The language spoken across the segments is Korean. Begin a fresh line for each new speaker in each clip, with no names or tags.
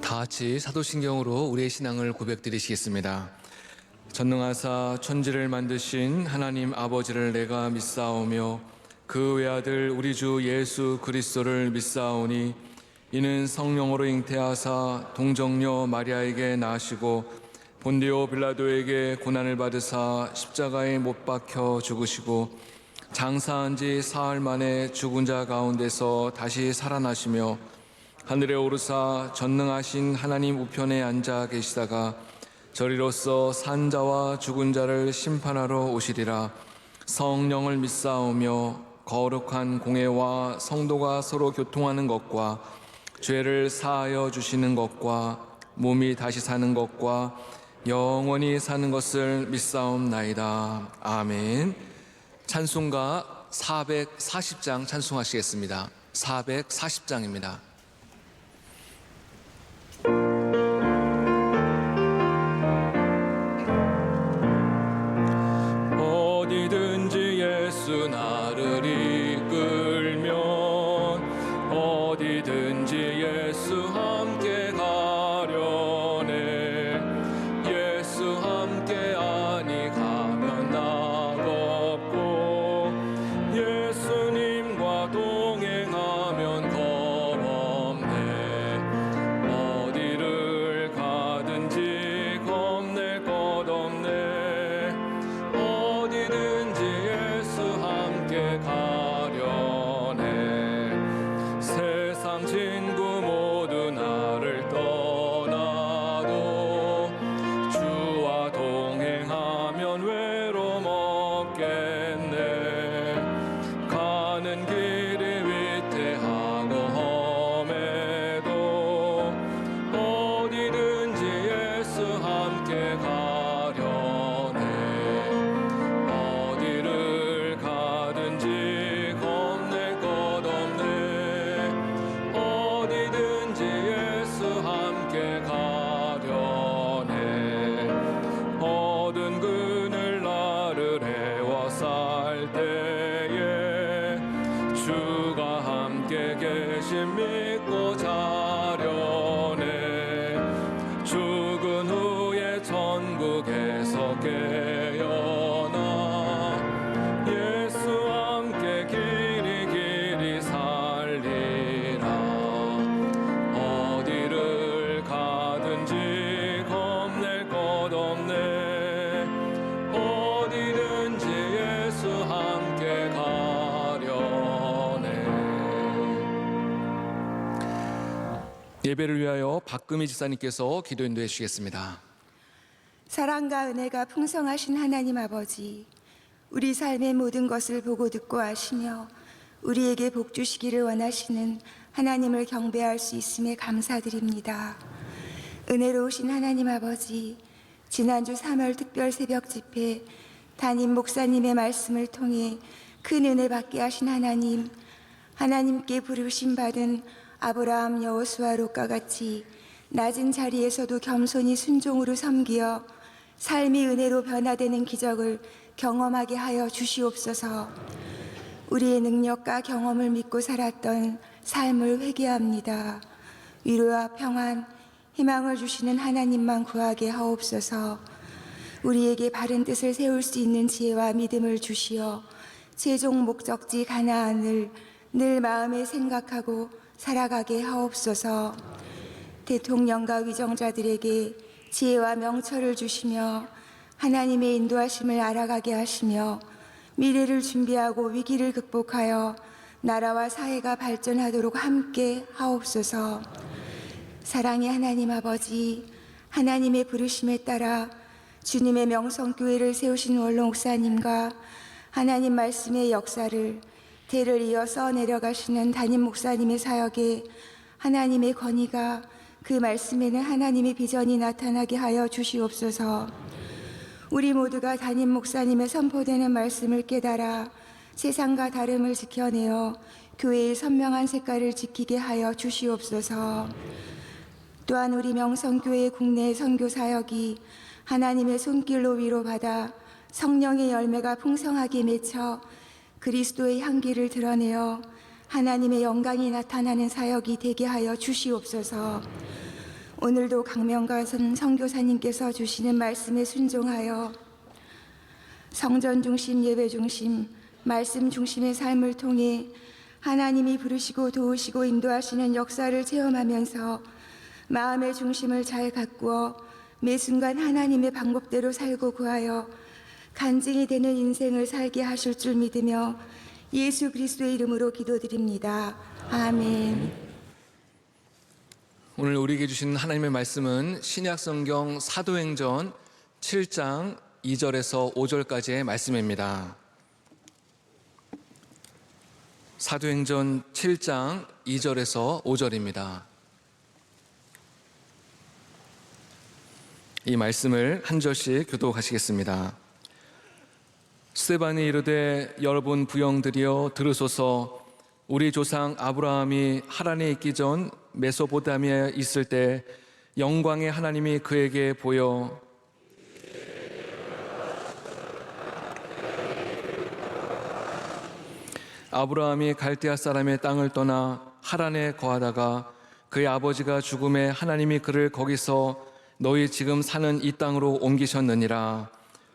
다 같이 사도신경으로 우리의 신앙을 고백드리시겠습니다. 전능하사 천지를 만드신 하나님 아버지를 내가 믿사오며 그 외아들 우리 주 예수 그리스도를 믿사오니 이는 성령으로 잉태하사 동정녀 마리아에게 나시고 본디오 빌라도에게 고난을 받으사 십자가에 못 박혀 죽으시고 장사한 지 사흘 만에 죽은 자 가운데서 다시 살아나시며 하늘에 오르사 전능하신 하나님 우편에 앉아 계시다가 저리로서 산 자와 죽은 자를 심판하러 오시리라. 성령을 믿사오며 거룩한 공회와 성도가 서로 교통하는 것과 죄를 사하여 주시는 것과 몸이 다시 사는 것과 영원히 사는 것을 믿사옵나이다. 아멘. 찬송가 440장 찬송하시겠습니다. 440장입니다. 어디든지 예수 나를 이끌면 어디든지 예수 함께 가려네. 예수 함께 아니 가면 낙없고 예수님과 동행하면 겁없네. 어디를 가든지 겁낼 것 없네. 어디든지 예수 함께 가려네. 세상 친구 모두 나를 떠나도 주와 동행하면 외로움 없겠네. 가는 길이 위태하고 험해도 어디든지 예수 함께 가려네. 어디를 가든지 겁낼 것 없네. 어디든지 예수 함께 가려네. 어두운 그늘 나를 에워쌀 때에 주가 함께 계심 믿고 자려네. 죽은 후에 천국에서 깨어나 예수 함께 길이 길이 살리라. 어디를 가든지 겁낼 것 없네. 어디든지 예수 함께 가려네. 예배를 위하여 박금희 집사님께서 기도 인도해 주시겠습니다.
사랑과 은혜가 풍성하신 하나님 아버지, 우리 삶의 모든 것을 보고 듣고 아시며 우리에게 복 주시기를 원하시는 하나님을 경배할 수 있음에 감사드립니다. 은혜로우신 하나님 아버지, 지난주 3월 특별 새벽 집회 담임 목사님의 말씀을 통해 큰 은혜 받게 하신 하나님, 하나님께 부르심 받은 아브라함, 여호수아, 롯과 같이 낮은 자리에서도 겸손히 순종으로 섬기어 삶이 은혜로 변화되는 기적을 경험하게 하여 주시옵소서. 우리의 능력과 경험을 믿고 살았던 삶을 회개합니다. 위로와 평안, 희망을 주시는 하나님만 구하게 하옵소서. 우리에게 바른 뜻을 세울 수 있는 지혜와 믿음을 주시어 최종 목적지 가나안을 늘 마음에 생각하고 살아가게 하옵소서. 대통령과 위정자들에게 지혜와 명철을 주시며 하나님의 인도하심을 알아가게 하시며 미래를 준비하고 위기를 극복하여 나라와 사회가 발전하도록 함께 하옵소서. 사랑의 하나님 아버지, 하나님의 부르심에 따라 주님의 명성교회를 세우신 원로 목사님과 하나님 말씀의 역사를 대를 이어서 내려가시는 담임 목사님의 사역에 하나님의 권위가, 그 말씀에는 하나님의 비전이 나타나게 하여 주시옵소서. 우리 모두가 담임 목사님의 선포되는 말씀을 깨달아 세상과 다름을 지켜내어 교회의 선명한 색깔을 지키게 하여 주시옵소서. 또한 우리 명성교회 국내 선교 사역이 하나님의 손길로 위로받아 성령의 열매가 풍성하게 맺혀 그리스도의 향기를 드러내어 하나님의 영광이 나타나는 사역이 되게 하여 주시옵소서. 오늘도 강명가선 선교사님께서 주시는 말씀에 순종하여 성전 중심, 예배 중심, 말씀 중심의 삶을 통해 하나님이 부르시고 도우시고 인도하시는 역사를 체험하면서 마음의 중심을 잘 가꾸어 매 순간 하나님의 방법대로 살고 구하여 간증이 되는 인생을 살게 하실 줄 믿으며 예수 그리스도의 이름으로 기도드립니다. 아멘.
오늘 우리에게 주신 하나님의 말씀은 신약 성경 사도행전 7장 2절에서 5절까지의 말씀입니다. 사도행전 7장 2절에서 5절입니다. 이 말씀을 한 절씩 교독하시겠습니다. 스데반이 이르되 여러분 부영들이여 들으소서. 우리 조상 아브라함이 하란에 있기 전 메소포타미아에 있을 때 영광의 하나님이 그에게 보여 아브라함이 갈대아 사람의 땅을 떠나 하란에 거하다가 그의 아버지가 죽음에 하나님이 그를 거기서 너희 지금 사는 이 땅으로 옮기셨느니라.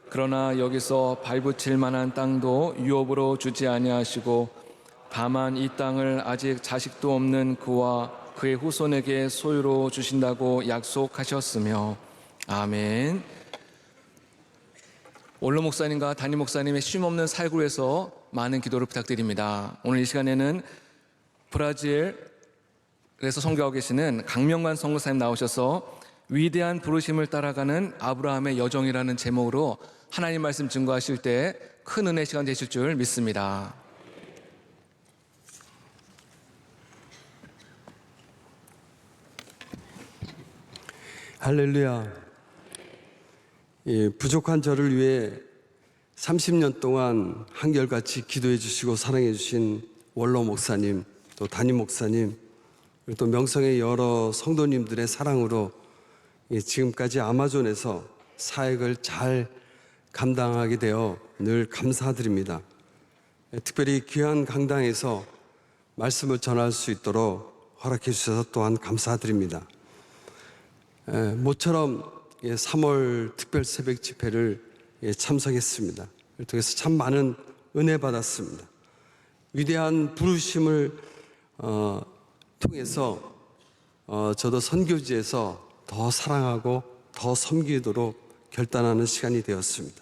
그러나 여기서 발붙일 만한 땅도 유업으로 주지 아니하시고 다만 이 땅을 아직 자식도 없는 그와 그의 후손에게 소유로 주신다고 약속하셨으며. 아멘. 원로 목사님과 담임 목사님의 쉼없는 살구에서 많은 기도를 부탁드립니다. 오늘 이 시간에는 브라질에서 선교하고 계시는 강명관 선교사님 나오셔서 위대한 부르심을 따라가는 아브라함의 여정이라는 제목으로 하나님 말씀 증거하실 때 큰 은혜 시간 되실 줄 믿습니다.
할렐루야. 부족한 저를 위해 30년 동안 한결같이 기도해 주시고 사랑해 주신 원로 목사님, 또 담임 목사님, 그리고 또 명성의 여러 성도님들의 사랑으로 지금까지 아마존에서 사역을 잘 감당하게 되어 늘 감사드립니다. 특별히 귀한 강당에서 말씀을 전할 수 있도록 허락해 주셔서 또한 감사드립니다. 모처럼 3월 특별 새벽 집회를 참석했습니다. 그를 통해서 참 많은 은혜 받았습니다. 위대한 부르심을 통해서 저도 선교지에서 더 사랑하고 더 섬기도록 결단하는 시간이 되었습니다.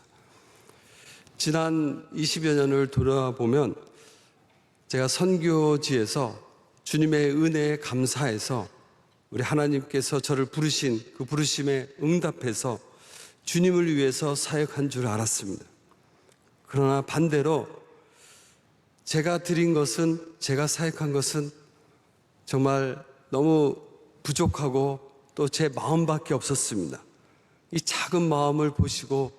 지난 20여 년을 돌아보면 제가 선교지에서 주님의 은혜에 감사해서 우리 하나님께서 저를 부르신 그 부르심에 응답해서 주님을 위해서 사역한 줄 알았습니다. 그러나 반대로 제가 드린 것은, 제가 사역한 것은 정말 너무 부족하고 또 제 마음밖에 없었습니다. 이 작은 마음을 보시고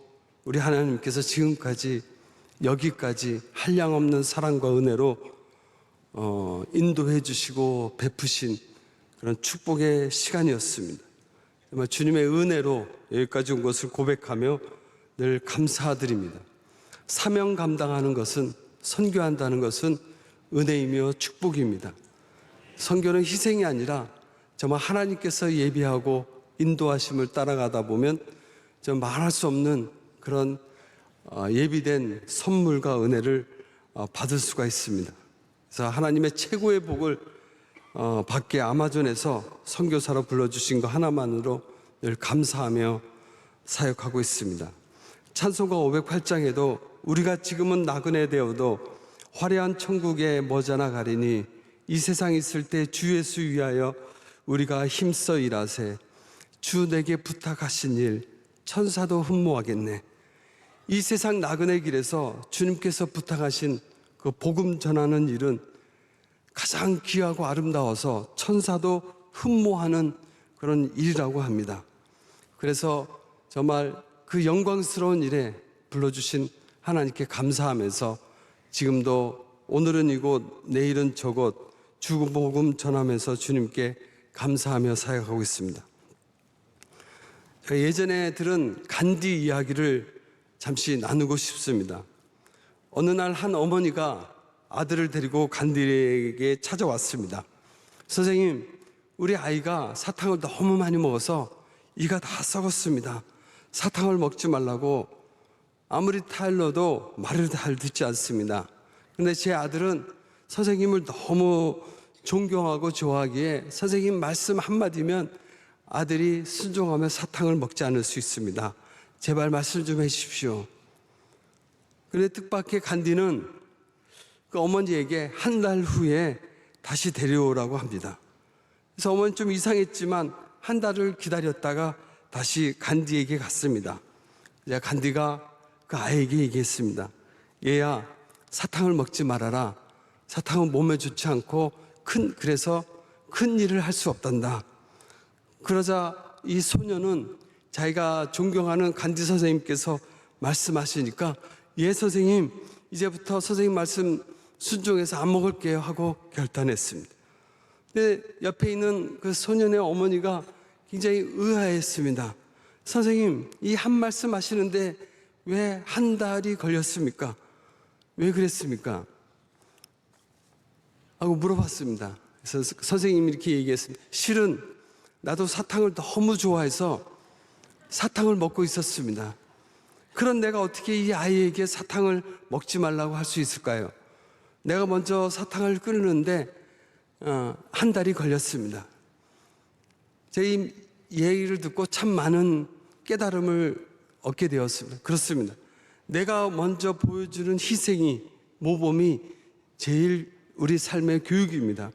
우리 하나님께서 지금까지 여기까지 한량없는 사랑과 은혜로 인도해 주시고 베푸신 그런 축복의 시간이었습니다. 정말 주님의 은혜로 여기까지 온 것을 고백하며 늘 감사드립니다. 사명 감당하는 것은, 선교한다는 것은 은혜이며 축복입니다. 선교는 희생이 아니라 정말 하나님께서 예비하고 인도하심을 따라가다 보면 좀 말할 수 없는 그런 예비된 선물과 은혜를 받을 수가 있습니다. 그래서 하나님의 최고의 복을 밖에 아마존에서 선교사로 불러주신 것 하나만으로 늘 감사하며 사역하고 있습니다. 찬송가 508장에도 우리가 지금은 나그네 되어도 화려한 천국에 머지않아 가리니 이 세상 있을 때 주 예수 위하여 우리가 힘써 일하세. 주 내게 부탁하신 일 천사도 흠모하겠네. 이 세상 나그네 길에서 주님께서 부탁하신 그 복음 전하는 일은 가장 귀하고 아름다워서 천사도 흠모하는 그런 일이라고 합니다. 그래서 정말 그 영광스러운 일에 불러주신 하나님께 감사하면서 지금도 오늘은 이곳 내일은 저곳 주복음 전하면서 주님께 감사하며 사역하고 있습니다. 제가 예전에 들은 간디 이야기를 잠시 나누고 싶습니다. 어느 날 한 어머니가 아들을 데리고 간디에게 찾아왔습니다. 선생님, 우리 아이가 사탕을 너무 많이 먹어서 이가 다 썩었습니다. 사탕을 먹지 말라고 아무리 타일러도 말을 잘 듣지 않습니다. 그런데 제 아들은 선생님을 너무 존경하고 좋아하기에 선생님 말씀 한마디면 아들이 순종하며 사탕을 먹지 않을 수 있습니다. 제발 말씀 좀 해주십시오. 그런데 뜻밖의 간디는 그 어머니에게 한 달 후에 다시 데려오라고 합니다. 그래서 어머니 좀 이상했지만 한 달을 기다렸다가 다시 간디에게 갔습니다. 이제 간디가 그 아이에게 얘기했습니다. 얘야, 사탕을 먹지 말아라. 사탕은 몸에 좋지 않고 그래서 큰 일을 할 수 없단다. 그러자 이 소녀는 자기가 존경하는 간디 선생님께서 말씀하시니까 예 선생님, 이제부터 선생님 말씀 순종해서 안 먹을게요 하고 결단했습니다. 근데 옆에 있는 그 소년의 어머니가 굉장히 의아했습니다. 선생님, 이 한 말씀 하시는데 왜 한 달이 걸렸습니까? 왜 그랬습니까? 하고 물어봤습니다. 그래서 선생님이 이렇게 얘기했습니다. 실은 나도 사탕을 너무 좋아해서 사탕을 먹고 있었습니다. 그런 내가 어떻게 이 아이에게 사탕을 먹지 말라고 할 수 있을까요? 내가 먼저 사탕을 끊는데 한 달이 걸렸습니다. 제 이 얘기를 듣고 참 많은 깨달음을 얻게 되었습니다. 그렇습니다. 내가 먼저 보여주는 희생이, 모범이 제일 우리 삶의 교육입니다.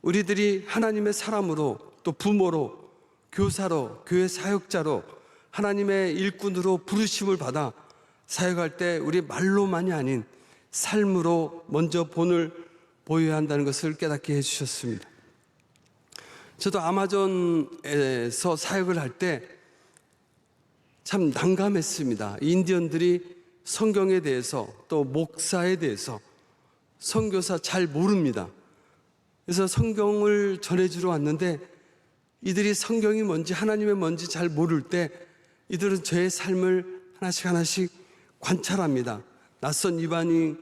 우리들이 하나님의 사람으로, 또 부모로, 교사로, 교회 사역자로, 하나님의 일꾼으로 부르심을 받아 사역할 때 우리 말로만이 아닌 삶으로 먼저 본을 보여야 한다는 것을 깨닫게 해주셨습니다. 저도 아마존에서 사역을 할 때 참 난감했습니다. 인디언들이 성경에 대해서 또 목사에 대해서 선교사 잘 모릅니다. 그래서 성경을 전해주러 왔는데 이들이 성경이 뭔지 하나님의 뭔지 잘 모를 때 이들은 저의 삶을 하나씩 하나씩 관찰합니다. 낯선 이방인이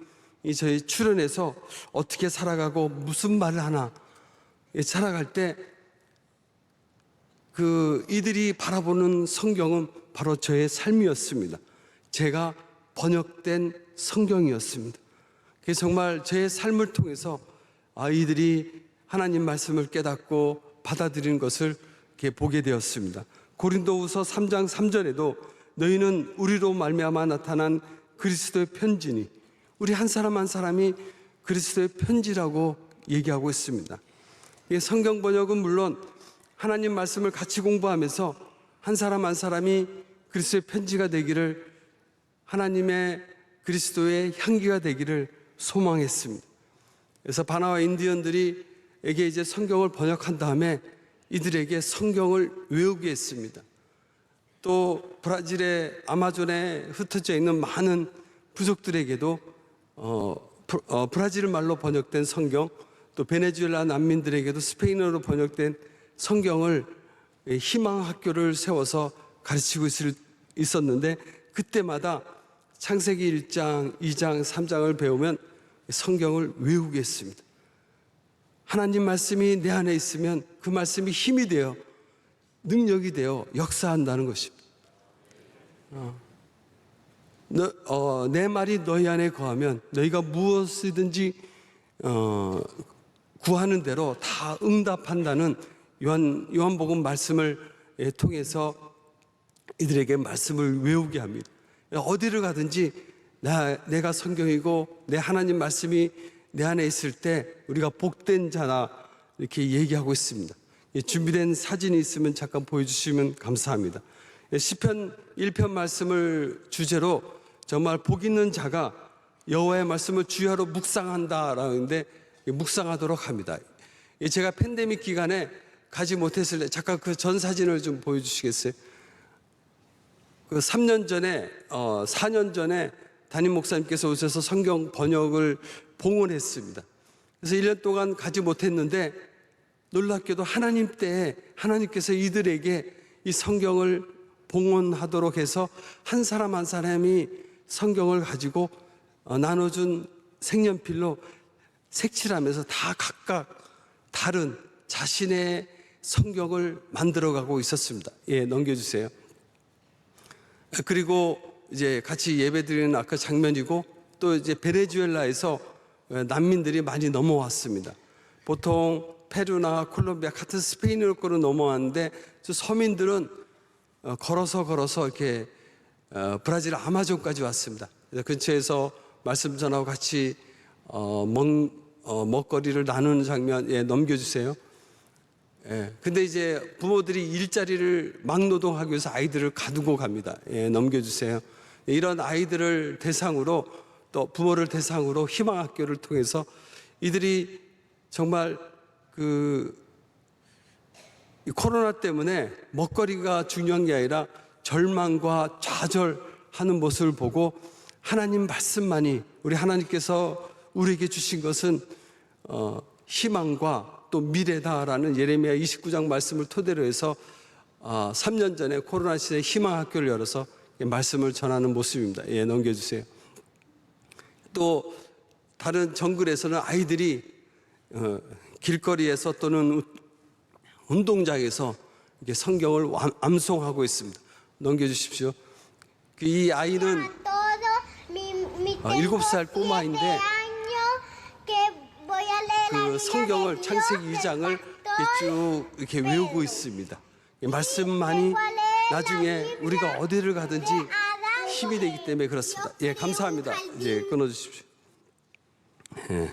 저희 출연해서 어떻게 살아가고 무슨 말을 하나 살아갈 때 이들이 바라보는 성경은 바로 저의 삶이었습니다. 제가 번역된 성경이었습니다. 그래서 정말 제 삶을 통해서 이들이 하나님 말씀을 깨닫고 받아들이는 것을 이렇게 보게 되었습니다. 고린도후서 3장 3절에도 너희는 우리로 말미암아 나타난 그리스도의 편지니, 우리 한 사람 한 사람이 그리스도의 편지라고 얘기하고 있습니다. 성경 번역은 물론 하나님 말씀을 같이 공부하면서 한 사람 한 사람이 그리스도의 편지가 되기를, 하나님의 그리스도의 향기가 되기를 소망했습니다. 그래서 바나와 인디언들에게 이제 성경을 번역한 다음에 이들에게 성경을 외우게 했습니다. 또 브라질의 아마존에 흩어져 있는 많은 부족들에게도 브라질 말로 번역된 성경, 또 베네수엘라 난민들에게도 스페인어로 번역된 성경을 희망 학교를 세워서 가르치고 있었는데 그때마다 창세기 1장, 2장, 3장을 배우면 성경을 외우게 했습니다. 하나님 말씀이 내 안에 있으면 그 말씀이 힘이 되어 능력이 되어 역사한다는 것입니다. 내 말이 너희 안에 거하면 너희가 무엇이든지 구하는 대로 다 응답한다는 요한복음 말씀을 통해서 이들에게 말씀을 외우게 합니다. 어디를 가든지 내가 성경이고 내 하나님 말씀이 내 안에 있을 때 우리가 복된 자다 이렇게 얘기하고 있습니다. 준비된 사진이 있으면 잠깐 보여주시면 감사합니다. 시편 1편 말씀을 주제로 정말 복 있는 자가 여호와의 말씀을 주야로 묵상한다라는데 묵상하도록 합니다. 제가 팬데믹 기간에 가지 못했을 때 잠깐 그 전 사진을 좀 보여주시겠어요? 그 3년 전에 4년 전에 담임 목사님께서 오셔서 성경 번역을 봉헌했습니다. 그래서 1년 동안 가지 못했는데 놀랍게도 하나님 때에 하나님께서 이들에게 이 성경을 봉헌하도록 해서 한 사람 한 사람이 성경을 가지고 나눠준 색연필로 색칠하면서 다 각각 다른 자신의 성경을 만들어가고 있었습니다. 예, 넘겨주세요. 그리고 이제 같이 예배드리는 아까 장면이고, 또 이제 베네수엘라에서 난민들이 많이 넘어왔습니다. 보통 페루나 콜롬비아 같은 스페인어권으로 넘어왔는데, 저 서민들은 걸어서 이렇게 브라질 아마존까지 왔습니다. 그래서 근처에서 말씀 전하고 같이 먹거리를 나누는 장면, 예, 넘겨주세요. 예, 근데 이제 부모들이 일자리를 막노동하기 위해서 아이들을 가두고 갑니다. 예, 넘겨주세요. 이런 아이들을 대상으로, 또 부모를 대상으로 희망학교를 통해서 이들이 정말 이 코로나 때문에 먹거리가 중요한 게 아니라 절망과 좌절하는 모습을 보고, 하나님 말씀만이, 우리 하나님께서 우리에게 주신 것은 희망과 또 미래다라는 예레미야 29장 말씀을 토대로 해서 3년 전에 코로나 시대에 희망학교를 열어서 말씀을 전하는 모습입니다. 예, 넘겨주세요. 또 다른 정글에서는 아이들이 길거리에서 또는 운동장에서 이렇게 성경을 암송하고 있습니다. 넘겨주십시오. 이 아이는 7살 꼬마인데 그 성경을 창세기 2장을 쭉 이렇게 외우고 있습니다. 말씀만이 나중에 우리가 어디를 가든지 힘이 되기 때문에 그렇습니다. 예, 감사합니다. 이제 끊어주십시오. 예.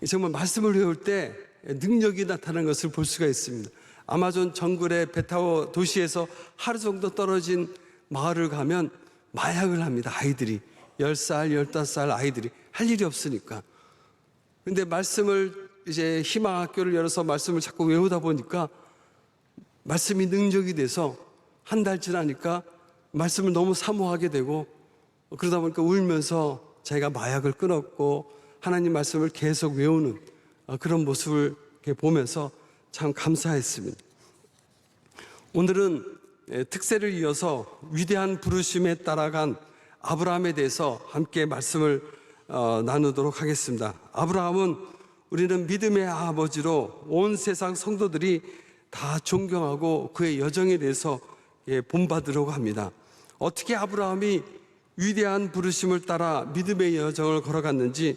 정말 말씀을 외울 때 능력이 나타나는 것을 볼 수가 있습니다. 아마존 정글의 배 타고 도시에서 하루 정도 떨어진 마을을 가면 마약을 합니다. 아이들이 10살, 15살 아이들이 할 일이 없으니까. 근데 말씀을 이제 희망학교를 열어서 말씀을 자꾸 외우다 보니까 말씀이 능력이 돼서 한 달 지나니까 말씀을 너무 사모하게 되고, 그러다 보니까 울면서 자기가 마약을 끊었고 하나님 말씀을 계속 외우는 그런 모습을 보면서 참 감사했습니다. 오늘은 특세를 이어서 위대한 부르심에 따라간 아브라함에 대해서 함께 말씀을 나누도록 하겠습니다. 아브라함은 우리는 믿음의 아버지로 온 세상 성도들이 다 존경하고 그의 여정에 대해서 본받으려고 합니다. 어떻게 아브라함이 위대한 부르심을 따라 믿음의 여정을 걸어갔는지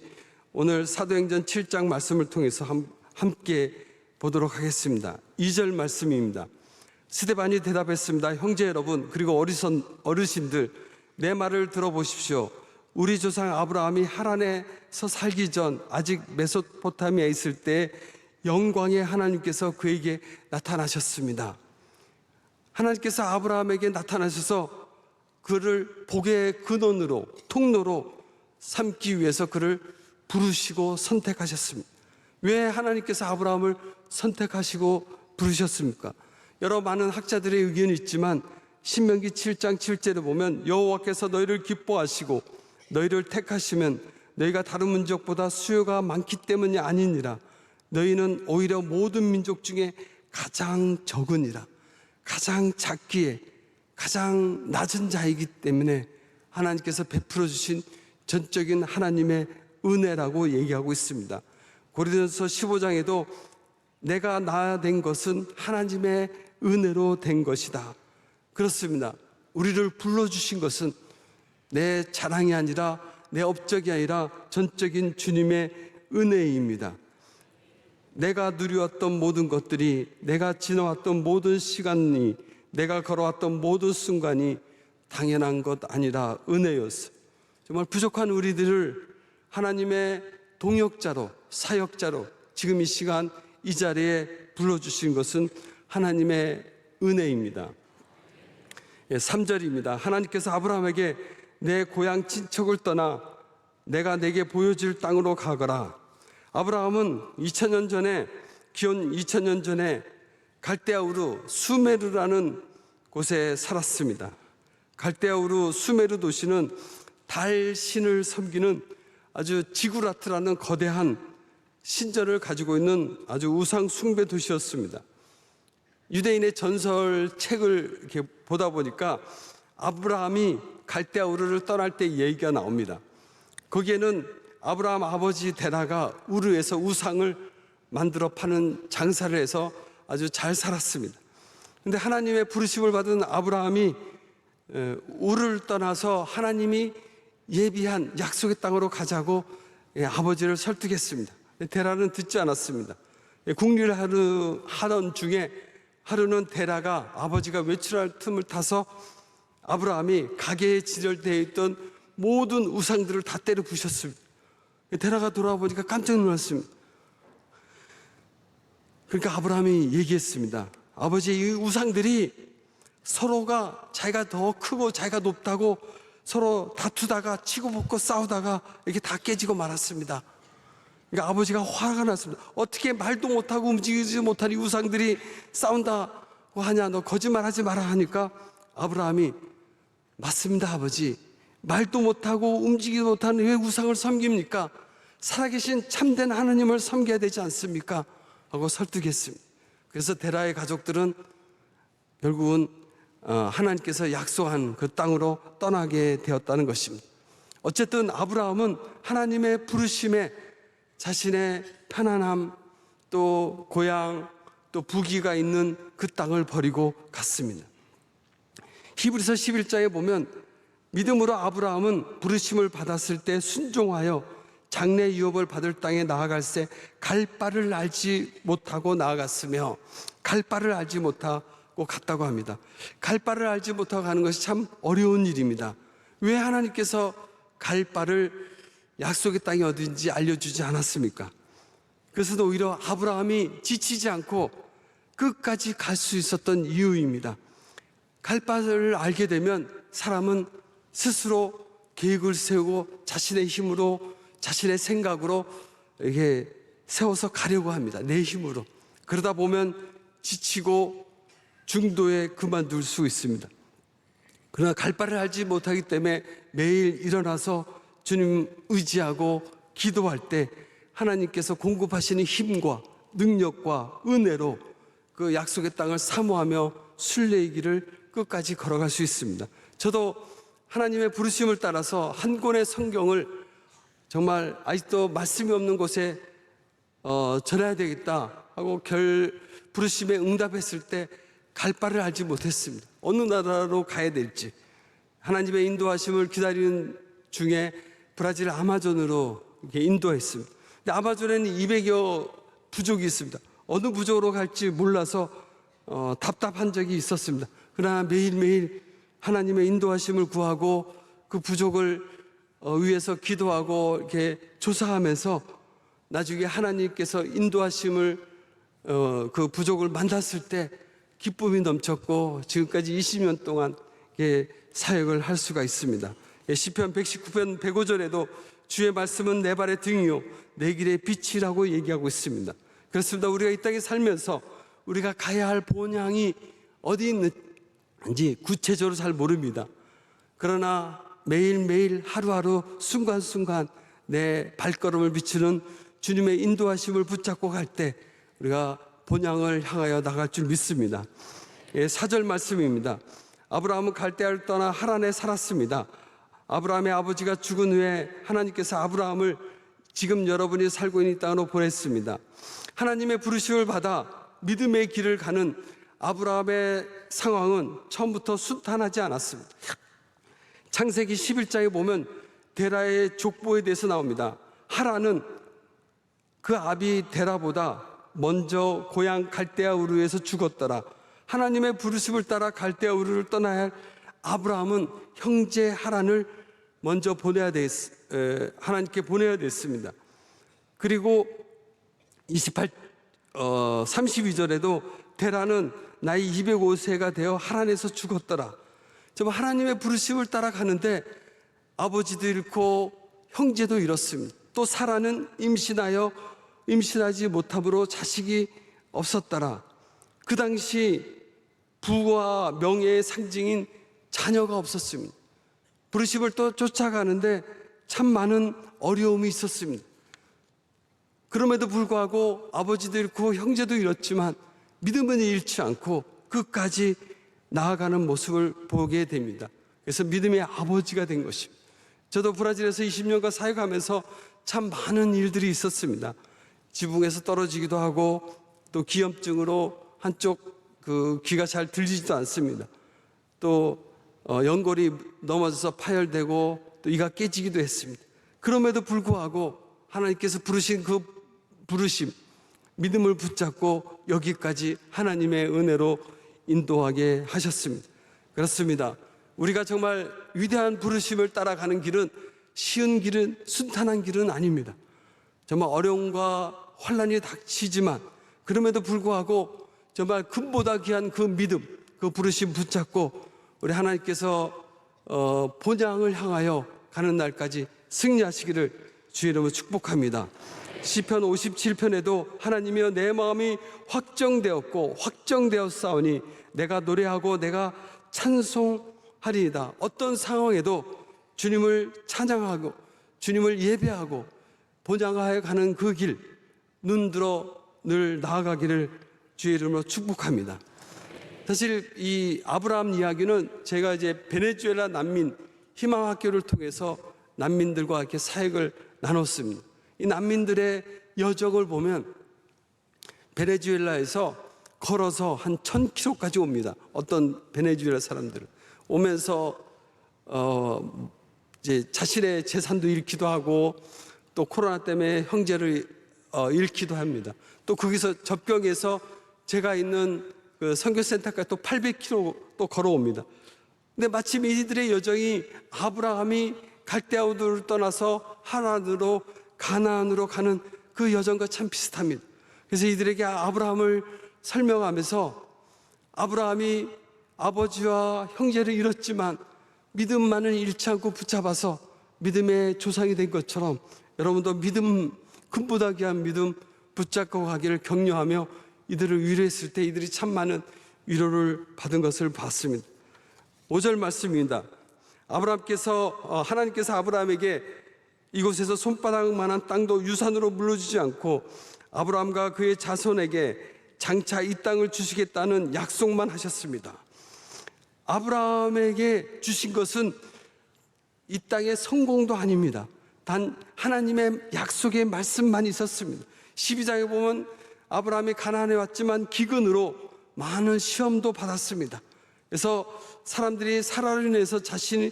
오늘 사도행전 7장 말씀을 통해서 함께 보도록 하겠습니다. 2절 말씀입니다. 스데반이 대답했습니다. 형제 여러분, 그리고 어르신들, 내 말을 들어보십시오. 우리 조상 아브라함이 하란에서 살기 전 아직 메소포타미아에 있을 때 영광의 하나님께서 그에게 나타나셨습니다. 하나님께서 아브라함에게 나타나셔서 그를 복의 근원으로, 통로로 삼기 위해서 그를 부르시고 선택하셨습니다. 왜 하나님께서 아브라함을 선택하시고 부르셨습니까? 여러 많은 학자들의 의견이 있지만 신명기 7장 7절에 보면 여호와께서 너희를 기뻐하시고 너희를 택하시면 너희가 다른 민족보다 수요가 많기 때문이 아니니라. 너희는 오히려 모든 민족 중에 가장 적으니라. 가장 작기에 가장 낮은 자이기 때문에 하나님께서 베풀어 주신 전적인 하나님의 은혜라고 얘기하고 있습니다. 고린도서 15장에도 내가 나 된 것은 하나님의 은혜로 된 것이다. 그렇습니다. 우리를 불러주신 것은 내 자랑이 아니라 내 업적이 아니라 전적인 주님의 은혜입니다. 내가 누려왔던 모든 것들이, 내가 지나왔던 모든 시간이, 내가 걸어왔던 모든 순간이 당연한 것 아니라 은혜였어. 정말 부족한 우리들을 하나님의 동역자로, 사역자로 지금 이 시간 이 자리에 불러주신 것은 하나님의 은혜입니다. 3절입니다. 하나님께서 아브라함에게 내 고향 친척을 떠나 내가 내게 보여줄 땅으로 가거라. 아브라함은 2000년 전에, 기원 2000년 전에 갈대아우르 수메르라는 곳에 살았습니다. 갈대아우르 수메르 도시는 달 신을 섬기는 아주 지구라트라는 거대한 신전을 가지고 있는 아주 우상 숭배 도시였습니다. 유대인의 전설책을 이렇게 보다 보니까 아브라함이 갈대아우르를 떠날 때 얘기가 나옵니다. 거기에는 아브라함 아버지 데라가 우르에서 우상을 만들어 파는 장사를 해서 아주 잘 살았습니다. 근데 하나님의 부르심을 받은 아브라함이 우르를 떠나서 하나님이 예비한 약속의 땅으로 가자고 아버지를 설득했습니다. 데라는 듣지 않았습니다. 국리를 하던 중에 하루는 데라가 아버지가 외출할 틈을 타서 아브라함이 가게에 진열되어 있던 모든 우상들을 다 때려 부셨습니다. 데라가 돌아보니까 깜짝 놀랐습니다. 그러니까 아브라함이 얘기했습니다. 아버지, 이 우상들이 서로가 자기가 더 크고 자기가 높다고 서로 다투다가 치고 붙고 싸우다가 이렇게 다 깨지고 말았습니다. 그러니까 아버지가 화가 났습니다. 어떻게 말도 못하고 움직이지 못한 이 우상들이 싸운다고 하냐, 너 거짓말하지 마라 하니까 아브라함이 맞습니다 아버지, 말도 못하고 움직이지 못하는 왜 우상을 섬깁니까? 살아계신 참된 하나님을 섬겨야 되지 않습니까? 하고 설득했습니다. 그래서 데라의 가족들은 결국은 하나님께서 약속한 그 땅으로 떠나게 되었다는 것입니다. 어쨌든 아브라함은 하나님의 부르심에 자신의 편안함, 또 고향, 또 부귀가 있는 그 땅을 버리고 갔습니다. 히브리서 11장에 보면 믿음으로 아브라함은 부르심을 받았을 때 순종하여 장래 유업을 받을 땅에 나아갈새 갈 바를 알지 못하고 나아갔으며 갈 바를 알지 못하고 갔다고 합니다. 갈 바를 알지 못하고 가는 것이 참 어려운 일입니다. 왜 하나님께서 갈 바를 약속의 땅이 어딘지 알려주지 않았습니까? 그래서 오히려 아브라함이 지치지 않고 끝까지 갈 수 있었던 이유입니다. 갈 바를 알게 되면 사람은 스스로 계획을 세우고 자신의 힘으로, 자신의 생각으로 이렇게 세워서 가려고 합니다. 내 힘으로. 그러다 보면 지치고 중도에 그만둘 수 있습니다. 그러나 갈 바를 알지 못하기 때문에 매일 일어나서 주님 의지하고 기도할 때 하나님께서 공급하시는 힘과 능력과 은혜로 그 약속의 땅을 사모하며 순례의 길을 끝까지 걸어갈 수 있습니다. 저도 하나님의 부르심을 따라서 한 권의 성경을 정말 아직도 말씀이 없는 곳에 전해야 되겠다 하고 부르심에 응답했을 때 갈 바를 알지 못했습니다. 어느 나라로 가야 될지. 하나님의 인도하심을 기다리는 중에 브라질 아마존으로 이렇게 인도했습니다. 근데 아마존에는 200여 부족이 있습니다. 어느 부족으로 갈지 몰라서 답답한 적이 있었습니다. 그러나 매일매일 하나님의 인도하심을 구하고 그 부족을 위해서 기도하고 이렇게 조사하면서 나중에 하나님께서 인도하심을 그 부족을 만났을 때 기쁨이 넘쳤고 지금까지 20년 동안 사역을 할 수가 있습니다. 시편 119편 105절에도 주의 말씀은 내 발의 등이요 내 길의 빛이라고 얘기하고 있습니다. 그렇습니다. 우리가 이 땅에 살면서 우리가 가야 할 본향이 어디 있는지 구체적으로 잘 모릅니다. 그러나 매일매일 하루하루 순간순간 내 발걸음을 비추는 주님의 인도하심을 붙잡고 갈 때 우리가 본향을 향하여 나갈 줄 믿습니다. 4절 말씀입니다. 아브라함은 갈대아를 떠나 하란에 살았습니다. 아브라함의 아버지가 죽은 후에 하나님께서 아브라함을 지금 여러분이 살고 있는 이 땅으로 보냈습니다. 하나님의 부르심을 받아 믿음의 길을 가는 아브라함의 상황은 처음부터 순탄하지 않았습니다. 창세기 11장에 보면 데라의 족보에 대해서 나옵니다. 하란은 그 아비 데라보다 먼저 고향 갈대아 우르에서 죽었더라. 하나님의 부르심을 따라 갈대아 우르를 떠나야 할 아브라함은 형제 하란을 먼저 하나님께 보내야 됐습니다. 그리고 32절에도 데라는 나이 205세가 되어 하란에서 죽었더라. 정말 하나님의 부르심을 따라가는데 아버지도 잃고 형제도 잃었습니다. 또 사라는 임신하지 못함으로 자식이 없었더라. 그 당시 부와 명예의 상징인 자녀가 없었습니다. 부르심을 또 쫓아가는데 참 많은 어려움이 있었습니다. 그럼에도 불구하고 아버지도 잃고 형제도 잃었지만 믿음은 잃지 않고 끝까지 나아가는 모습을 보게 됩니다. 그래서 믿음의 아버지가 된 것입니다. 저도 브라질에서 20년간 사역하면서 참 많은 일들이 있었습니다. 지붕에서 떨어지기도 하고 또 기염증으로 한쪽 그 귀가 잘 들리지도 않습니다. 또 연골이 넘어져서 파열되고 또 이가 깨지기도 했습니다. 그럼에도 불구하고 하나님께서 부르신 그 부르심, 믿음을 붙잡고 여기까지 하나님의 은혜로 인도하게 하셨습니다. 그렇습니다. 우리가 정말 위대한 부르심을 따라가는 길은 쉬운 길은, 순탄한 길은 아닙니다. 정말 어려움과 환난이 닥치지만 그럼에도 불구하고 정말 금보다 귀한 그 믿음, 그 부르심 붙잡고 우리 하나님께서 본향을 향하여 가는 날까지 승리하시기를 주의 이름으로 축복합니다. 시편 57편에도 하나님이여 내 마음이 확정되었고 확정되었사오니 내가 노래하고 내가 찬송하리이다. 어떤 상황에도 주님을 찬양하고 주님을 예배하고 본향하여 가는 그 길 눈들어 늘 나아가기를 주의 이름으로 축복합니다. 사실 이 아브라함 이야기는 제가 이제 베네수엘라 난민 희망학교를 통해서 난민들과 이렇게 사역을 나눴습니다. 이 난민들의 여정을 보면 베네수엘라에서 걸어서 한 1000km까지 옵니다. 어떤 베네수엘라 사람들은 오면서 이제 자신의 재산도 잃기도 하고 또 코로나 때문에 형제를 잃기도 합니다. 또 거기서 접경에서 제가 있는 그 선교센터까지 또 800km 또 걸어옵니다. 근데 마침 이들의 여정이 아브라함이 갈대아우를 떠나서 하란으로 가나안으로 가는 그 여정과 참 비슷합니다. 그래서 이들에게 아브라함을 설명하면서 아브라함이 아버지와 형제를 잃었지만 믿음만을 잃지 않고 붙잡아서 믿음의 조상이 된 것처럼 여러분도 믿음, 금보다 귀한 믿음 붙잡고 가기를 격려하며 이들을 위로했을 때 이들이 참 많은 위로를 받은 것을 봤습니다. 5절 말씀입니다. 하나님께서 아브라함에게 이곳에서 손바닥만한 땅도 유산으로 물려주지 않고 아브라함과 그의 자손에게 장차 이 땅을 주시겠다는 약속만 하셨습니다. 아브라함에게 주신 것은 이 땅의 성공도 아닙니다. 단 하나님의 약속의 말씀만 있었습니다. 12장에 보면 아브라함이 가나안에 왔지만 기근으로 많은 시험도 받았습니다. 그래서 사람들이 사라로 인해서 자신을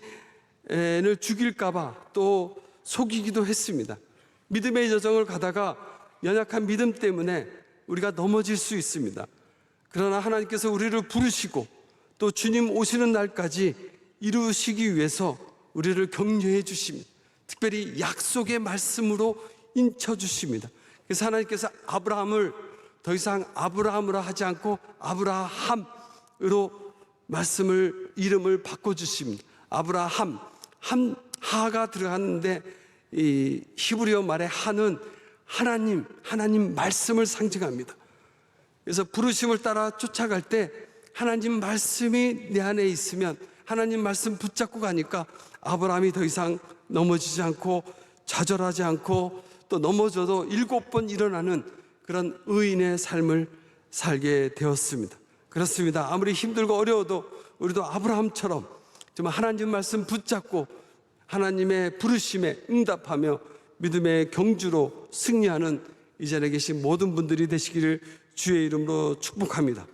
죽일까봐 또 속이기도 했습니다. 믿음의 여정을 가다가 연약한 믿음 때문에 우리가 넘어질 수 있습니다. 그러나 하나님께서 우리를 부르시고 또 주님 오시는 날까지 이루시기 위해서 우리를 격려해 주십니다. 특별히 약속의 말씀으로 인쳐 주십니다. 그래서 하나님께서 아브라함을 더 이상 아브라함으로 하지 않고 아브라함으로 이름을 바꿔주십니다. 아브라함, 하가 들어갔는데 이 히브리어 말의 하는 하나님 말씀을 상징합니다. 그래서 부르심을 따라 쫓아갈 때 하나님 말씀이 내 안에 있으면 하나님 말씀 붙잡고 가니까 아브라함이 더 이상 넘어지지 않고 좌절하지 않고 또 넘어져도 7번 일어나는 그런 의인의 삶을 살게 되었습니다. 그렇습니다. 아무리 힘들고 어려워도 우리도 아브라함처럼 정말 하나님 말씀 붙잡고 하나님의 부르심에 응답하며 믿음의 경주로 승리하는 이 자리에 계신 모든 분들이 되시기를 주의 이름으로 축복합니다.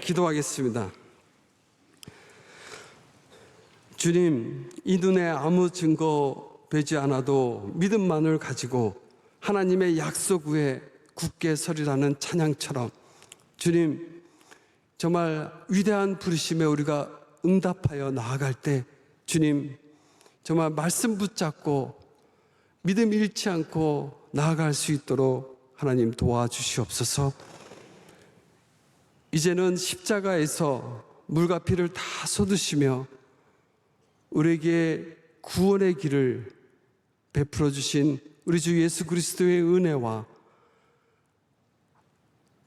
기도하겠습니다. 주님, 이 눈에 아무 증거 되지 않아도 믿음만을 가지고 하나님의 약속 위에 굳게 서리라는 찬양처럼 주님, 정말 위대한 부르심에 우리가 응답하여 나아갈 때 주님, 정말 말씀 붙잡고 믿음 잃지 않고 나아갈 수 있도록 하나님 도와주시옵소서. 이제는 십자가에서 물과 피를 다 쏟으시며 우리에게 구원의 길을 베풀어 주신 우리 주 예수 그리스도의 은혜와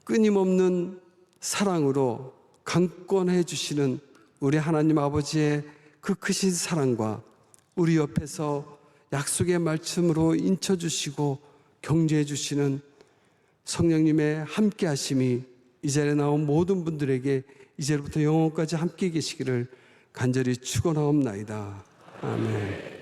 끊임없는 사랑으로 강권해 주시는 우리 하나님 아버지의 그 크신 사랑과 우리 옆에서 약속의 말씀으로 인쳐 주시고 경주해 주시는 성령님의 함께 하심이 이 자리에 나온 모든 분들에게 이제부터 영원까지 함께 계시기를 간절히 축원하옵나이다. 아멘.